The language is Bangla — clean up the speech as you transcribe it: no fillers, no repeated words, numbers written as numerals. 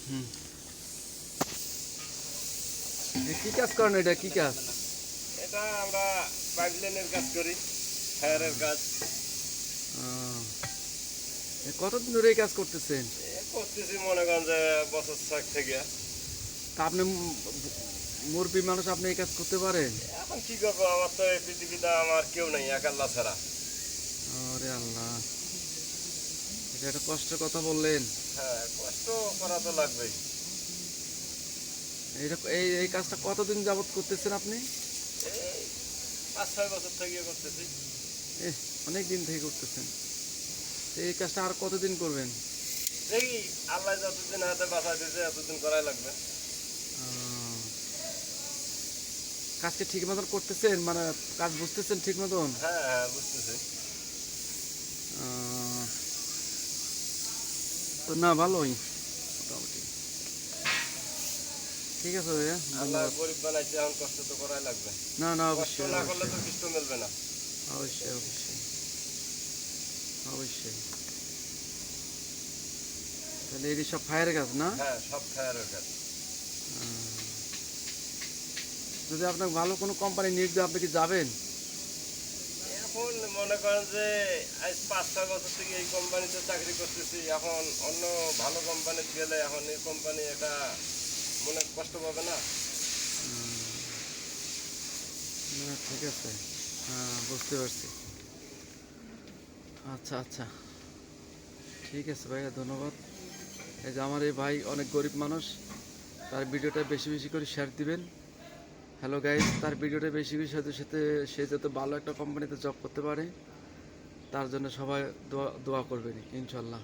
হুম, কি কাজ করেন? এটা কি কাজ? এটা আমরা পাইপলাইনের কাজ করি, ফায়ারের কাজ। কতদিন ধরে এই কাজ করতেছেন? করতেছি মনে করেন যে বছর 6 থেকে। তা আপনি মুরব্বী মানুষ, আপনি এই কাজ করতে পারেন? এখন কি করবো, আমার তো এই পৃথিবীতে আমার কেউ নেই, এক আল্লাহ ছাড়া। আরে আল্লাহ, এটা একটা কষ্টের কথা বললেন। হ্যাঁ, কষ্ট করা তো লাগবেই। এটা এই এই কাজটা কতদিন যাবত করতেছেন আপনি? এই 5-6 বছর থেকে করতেছি। অনেক দিন থেকে করতেছেন। তো এই কাজটা আর কতদিন করবেন? দেখি আল্লাহ যতদিন হাতে বাঁচা দিতে এতদিন করাই লাগবে। আহ, কাজকে ঠিক মতন করতেছেন, মানে কাজ বুঝতেছেন ঠিক মতন? হ্যাঁ হ্যাঁ, বুঝতেছি। আহ, তো না, ভালোই মোটামুটি। ঠিক আছে ভাইয়া, আল্লাহ ধন্যবাদ। গরিব বানাইছে, এখন কষ্ট তো করাই লাগবে। না না, কষ্ট অবশ্যই না করলে অবশ্যই তো কিছু মিলবে না। অবশ্যই অবশ্যই অবশ্যই। তাহলে এই সব ফায়ারের কাজ না? হ্যাঁ, সব ফায়ারের কাজ। যদি আপনাকে ভালো কোনো কোম্পানি নিয়োগ দেয়, আপনি কি যাবেন? এখন মনে করেন যে আজ 5-6 বছর থেকে এই কোম্পানিতে চাকরি করতেছি, এখন অন্য ভালো কোম্পানিতে গেলে এখন এই কোম্পানি এটা মনে কষ্ট পাবে না। না, ঠিক আছে। হ্যাঁ, বুঝতে পারছি। আচ্ছা আচ্ছা, ঠিক আছে ভাইয়া, ধন্যবাদ। এই যে আমার এই ভাই অনেক গরিব মানুষ, তার ভিডিওটা বেশি বেশি করে শেয়ার দিবেন। হ্যালো গাইজ, তার ভিডিওটা বেশি বেশি সাথে সাথে সে যাতে ভালো একটা কোম্পানিতে জব করতে পারে, তার জন্য সবাই দোয়া দোয়া করবেন ইনশাল্লাহ।